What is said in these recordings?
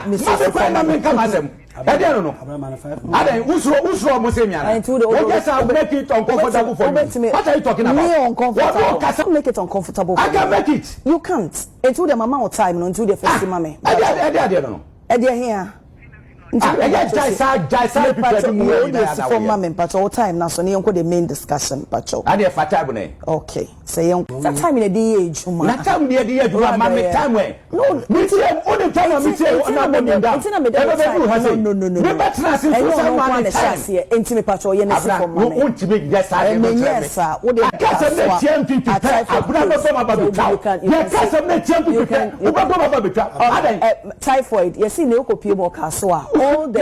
Mr. Fireman, come as him. I don't know. I don't Usro Musemia. What yes, I'll make it uncomfortable for you. What are you talking about? Me uncomfortable. I can't make it uncomfortable. I can make it. You can't. Until the amount of time, until the first mommy. I don't know. Edia here. All time now, so you the main discussion. Okay, say that time in the age. That time the age, time where no, only time typhoid. You see, no copy more castle. All the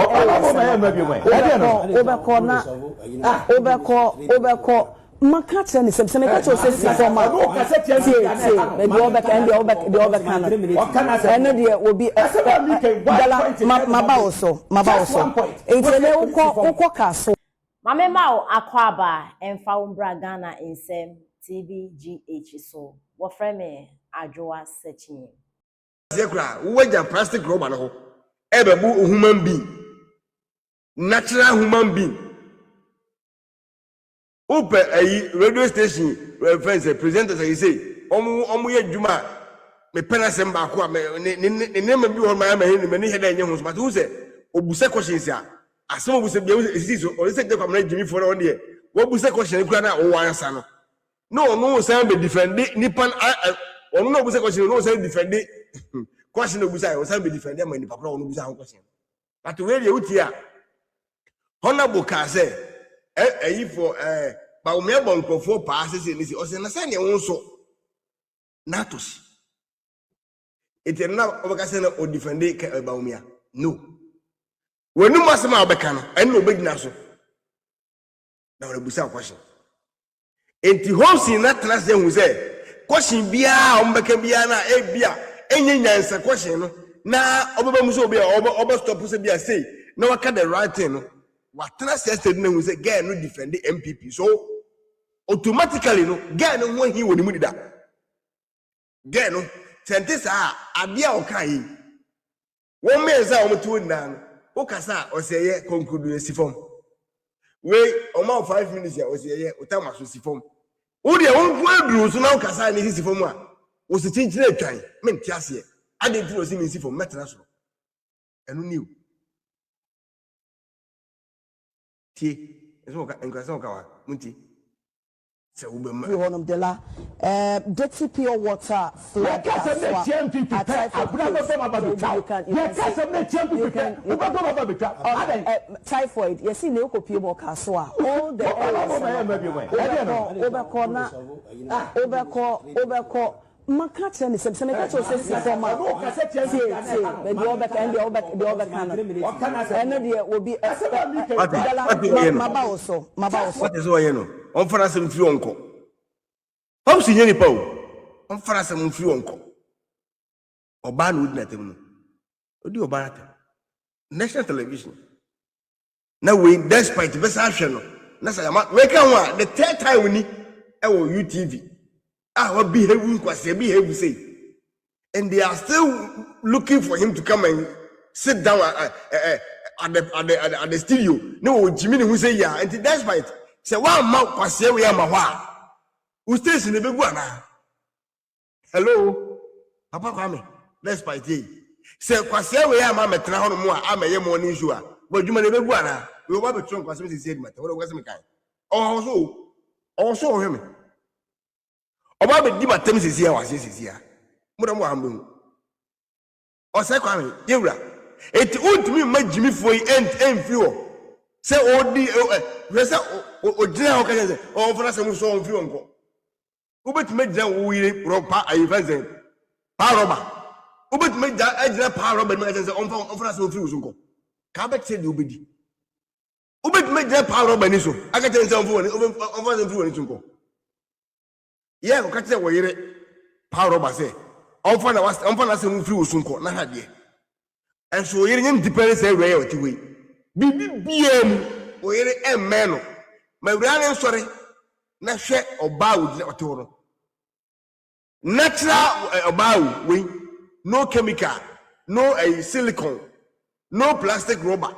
overcall. Makata ni sɛ meka kyerɛ sɛ si forma maybe obeka and the obeka no de obi maba also entele ukọ kaso mame ma akwaba emfa umbra Ghana insem TVGH so wo frame me Adorye searching zekra wo waja plastic rubber no ho ebebu human being natural human being Upe a radio station friends presenters I say omu ye djuma me penasem ba ko me name bi ho ma me head enye ho but who say obuse questions a asem obuse bia esi so o say dey kwamna Agyimifuo na on dey wo obuse question kura na wo ansa no say be defend nipan ono no obuse question no say defend question obuse I say be defend am nipa kura ono obuse an question but we dey utia honorable ka say for ba o me bonkofo pass say ni o say na say ne won so natos it na obeka say na o defend ba o me no wonu masema obeka no en no begina so na we busa question enti Hopeson na tena say hu say question bia o mbeka bia na e bia enye nyansa question no na obeba mu so bia obe stop say bia say na waka the right thing no what said no say girl no defend the MPP so automatically no girl no when he woni mu dida girl no sentence abia o kan won me za o mutu na no o kasa o say ye conclude si form we o ma 5 minutes ya o say ye o time so si form o de won ku aduru so na o kasa ni si form a o si chinchire atwan me ntiase ade ntiro si mi si form metena so enu niu eso kawa munti se ubema honum de la dirty pure water flood typhoid you see no copy more kaso all the overcall Makata ni sɛ meka kyerɛ sɛ si forma maybe obeka and the obeka no de obi maba also what is why no on fara sem fi onko Hopeson nyeni pa o on fara sem fi onko oba na odi na tem no odi oba na tem national television na we despite besa ahwe no na say we kan ho the third time we ni e wo UTV what behave say, and they are still looking for him to come and sit down at the studio. No, Jimmy who say yeah, and that's right. Say one mouth kwase we am a who stays in the big one. Hello, Papa Kwame. Let's fight here. Say kwase we am a metra hono mo a meye morning show. But you man the big one. We want to try kwase say matter. What was me kind? Also him. Oba be di matem sisi ya wase sisi ya muda mo hambu o se kwa me yewura eti untumi ma Agyimifuo yi emfi wo se odi we se o gina o ka se o fona se mu so on fi onko ubetumi gina wo yire ropa ayifanze pa roba ubetumi gina pa roba me ka se on fona se o fi wo nko ka be se di obedi ubetumi gina pa roba ni so aka se on fona se o fi wo ni nko yeah, o kate wo yire pa roba say on fa na se mu free osunko na hade en so yire nyim depend say we o ti we bibi biem o yire emme no ma wura ne nsore na hwe oba wo o ti wo no natural oba wo we no chemical no silicone no plastic rubber.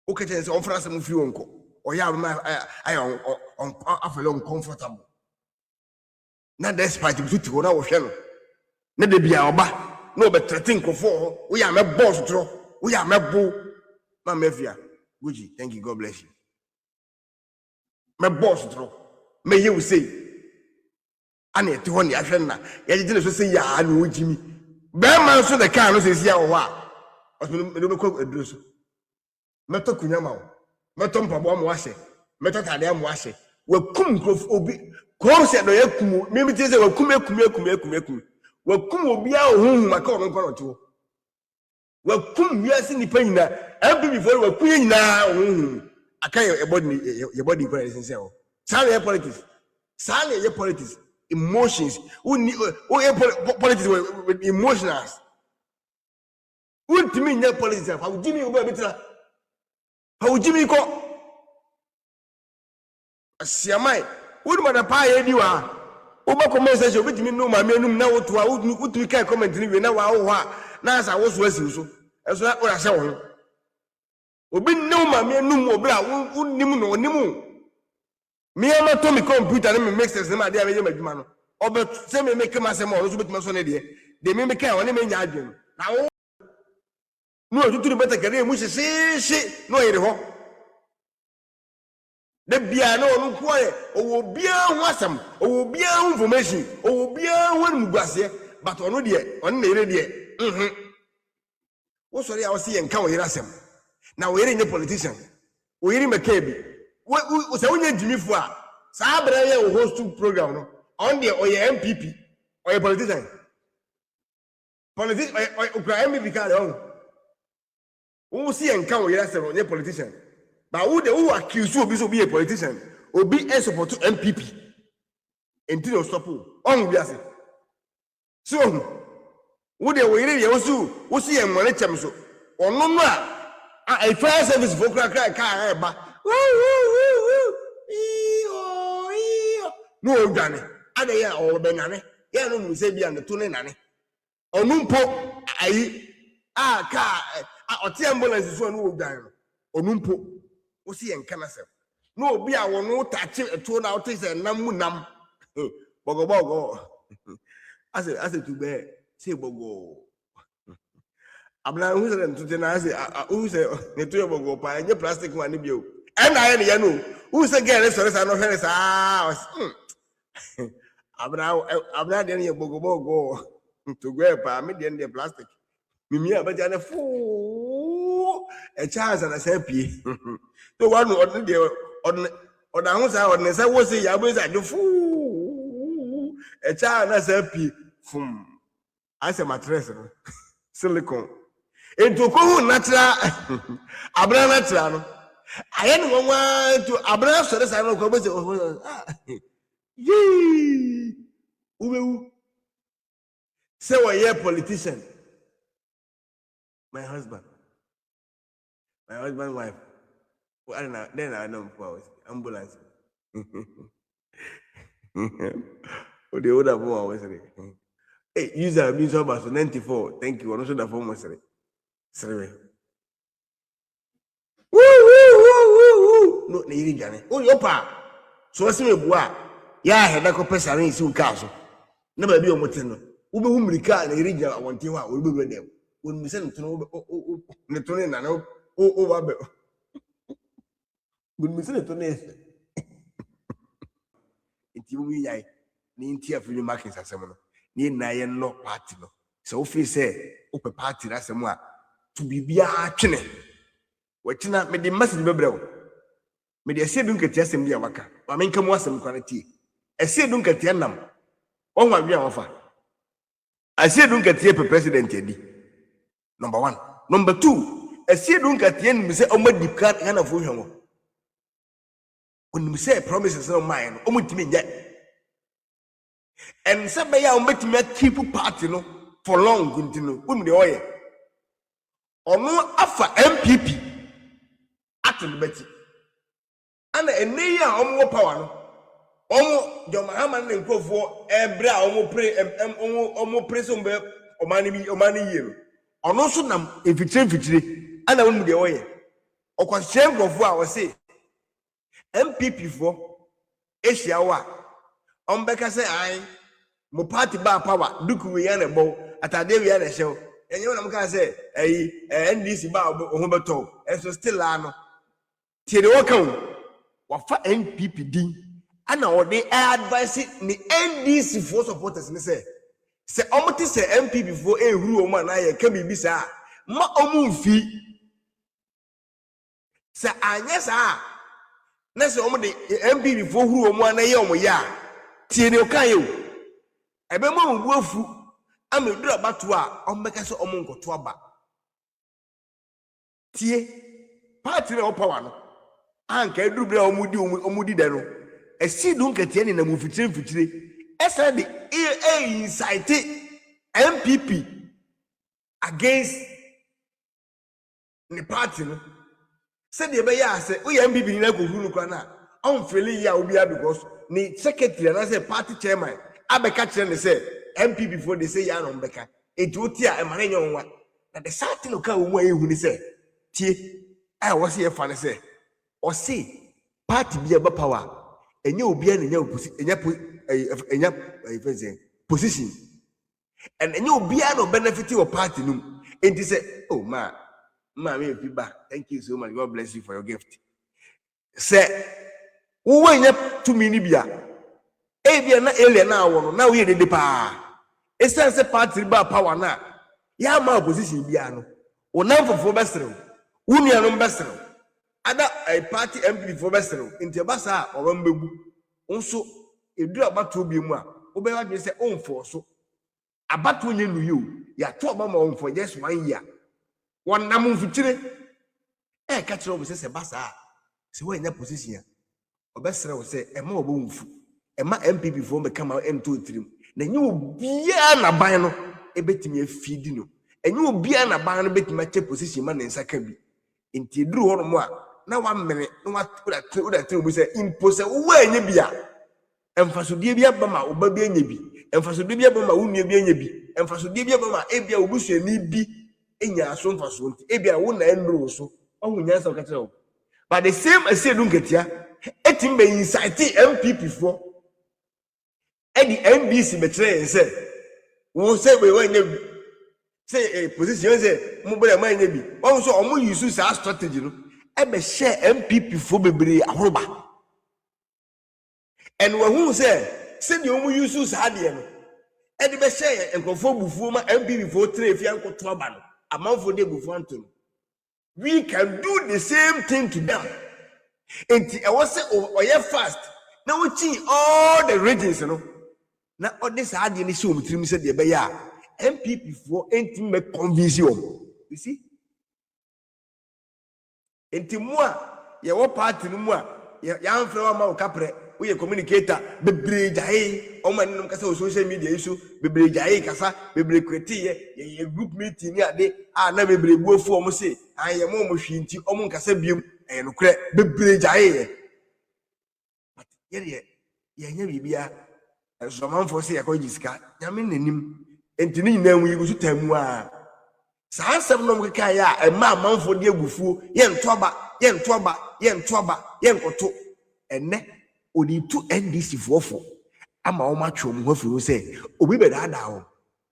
Okay, so on France mu fi onko. Or ya I feel uncomfortable. Na despite you to go na wo hwe no. Na de bia oba na obe threaten kofo. We are my boss draw. We are my boo. Ma mafia. Gucci, thank you, God bless you. My boss draw. May you say. Ane to honi ahwe na. Ya jide so say ya anu ojimi. Be man so the car no say sia wo a. Me do be ko eduro so. Meto kunyama wo. Meto mpabo am wahye. Meto tade am wahye. Wakum krof obi. Ko se do yakum. Me ti say wakum. Wakum obi a ohun maka ono nkwa no to. Wakum wiase nipa nyina. Abi before wakum nyina ohun. Aka your body kwa sense o. Sale politics. Sale politics. Emotions. Politics with emotions. Ultimate nya politics. How Jimmy oba betira. How Jimmy ko. Asiamai. Would mother pie ediwa. Oba comment section betimi no ma menum na woto a wotumi kai comment ni we na wa wo ha na asa wo so asi so. Eso na ora se wo. Obi no ma menum obra wonim no onim. Me am to me computer na me make sense na dey abeye madwuma no. Obe se me make ma se mo so betimi so na dey. Dey me kai woni me nya adwen. Na wo no tuturu beta kare mu se no yire ho. The bia no no kwore owo bia ho asem owo bia ho information owo bia ho mugwase but ono de on na ire de wo sori a wo se yenka wo ire asem na wo ire nye politician wo ire mekabi wo se wonya Agyimifuo a sa abra ye wo host program no on de oye MPP oye politician okra MPP ka le wo se yenka wo ire asem onye politician. But who accuse you of being a politician or be a support to MPP until you stop on we are so would they really also see a money chamso or no a fire service for crack car no done other year or benane yeah no say be and the tune nane or numpo I car or ambulance is one who done or numpo. Osi enkana sef no obi a wono tache eto na ote se nam bogo ase to be say bogo abna hu se ntote na ase hu se neto bogo pa nye plastic one ni bio e na ye ne ya no hu se get sore sa no hwere sa abna de ne bogo to go pa me de plastic mimi abaja ne fu a chance and a sepie. So one on the house, I would say, was a yabos at the fool. A child as a pea from as a mattress, silicone. Into cool natural Abra natural. I ain't want to Abra so that's I don't come. Yee, say, what a politician. My husband, wife. Well, I don't know. Then I know for ambulance. Oh, the older one was ready. Hey, user means about 94. Thank you. I'm not sure the phone was ready. Sorry. Woo! No, need Johnny. Oh, your pa. So what's me, boy? Yeah, I had a couple of pesos in castle. Never be a motino. Uber whom we can't read. I want you out. We'll be with them. When we send to know the tone and over. When we send it to Nathan, it's you, I need to have markings as someone. Near Nayan no party. So if you say, open party, that's someone to be a chine. Watching out, made the message be bro. Made a say, don't get yes in the Amaka. I mean, come was some quality. I say, don't get Yanam. Oh, my dear offer. I say, don't get here for President Eddie. Number one. Number two, I say, don't get the end, say, oh, my deep cut and a full. When we say promises no mine, and somebody I'll make me keep party no for long continue. When the oil or no after MPP at the Betty and a near more power. Omo John Mahaman and Crawford, Ebra, Omo pray, Omo Presum, Omani year. ono so nam efitire ana wonu de wo ye okwahyem grofo a wo se MPP fo ehia wo a ombeka se ai mo party ba power duku we ya na bo atade we ya na hyew enye wona mka se NDC ba ho beto eso still ano tiere wo kan wa fa NPP din ana ode advice ni NDC for supporters ni se omote se MPP fo ehuru o ma na ye ka bibi sa ma omu mfi se anya sa na se omo de MPP fo huru o mu na ye omo ya tiere o kan ye ebe mo mbu afu amedu abato a ombeka se omo nkoto aba tie party na power no anka eduru bra omudi de no esidu nketie ni na mu fitire esa de incite MPP against the party no said the be ya say we MPP ni na ko hunu kwa na on feel ya obi because ni secretary na say party chairman abeka kire ne say MPP for they say ya no mbeka etuoti a emane nyon wa na the certain no ka wo mu ayehu ni say tie I was here fan say o see party bi aba power enye obi a nya position and enye obi a no benefit your party num enti say oh ma me fiba thank you so much, God bless you for your gift say wo wanya to me ni bia e bia na ele na awo no na wo ye de pa e say party ba power na ya ma opposition bia no wo nan fofo besrew wo nuanom besrew ada a party MPP for besrew enti ba sa o bambebu nso edu abato bi mu a wo be wadwe say onfo so abato nye nu yo ya to ba ma onfo just 1 year won nam mfitire ka kire wo se ba sa se wo nya position obesere wo se ema obo mfu ema MPP fo me kama M2 trim na nye obia na ban no ebetimi afidi no enye obia na ban no betimi che position ma ne nsaka bi enti eduru ho no mo a na wa mene na wa trim bo se impose wo anya bia emfasodie bia ba ma oba bia anya bi emfasodie bia ba ma wo nua bia anya bi emfasodie bia ba ma ebia obusuani bi enya aso mfaso nti ebia wo na enro so ohunya sa okatira wo but the same as edu nketia etim be incite MPP for edi NDC betre say wo say we wan nya say position say mo bere man nya bi won so omo use sa strategy no e be share MPP for bebre ahoroba and we who say the omo use sa de no e de be share enkofo bufuo ma MPP for tre fi ankoto aba no amanfo de bufuo anto we can do the same thing to them. And I was say, oh, yeah, fast. Now we see all the regions, you know. Now, all this hard in the show, we said, yeah, MPP for intimate conviction. You see? And to moi, your party, moi, young flower, capre, we a communicator, be bridge, hey, oh, man, social media issue, be bridge, hey, cassa, be break a group meeting, yeah, they are never be go for me say, I am almost shinty, almost casabium. And crack be bridge aye. But yeah, bibia as a man for say a cojiska, yamin him, and to me, then we go to Temua. Sansam no kaya, a man for dear bufu, yen twaba, koto, and ne, odi 2 NDC for. I'm all much what you say, Obi be that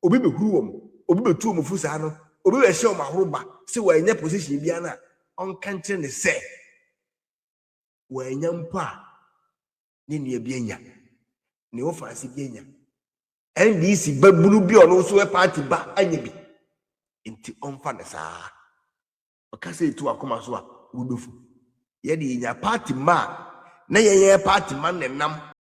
Obi be whom, Obi be 2 Mufusano, Obi be show my roba, so we're in your position, Biana. On country ne say wanya mpa ne nua bianya ne ofansi bianya NDC babunu bi ono so e party ba anya bi enti onfa ne saa okase etu akoma so a wodofu ye de nya party ma na ye party man ne nam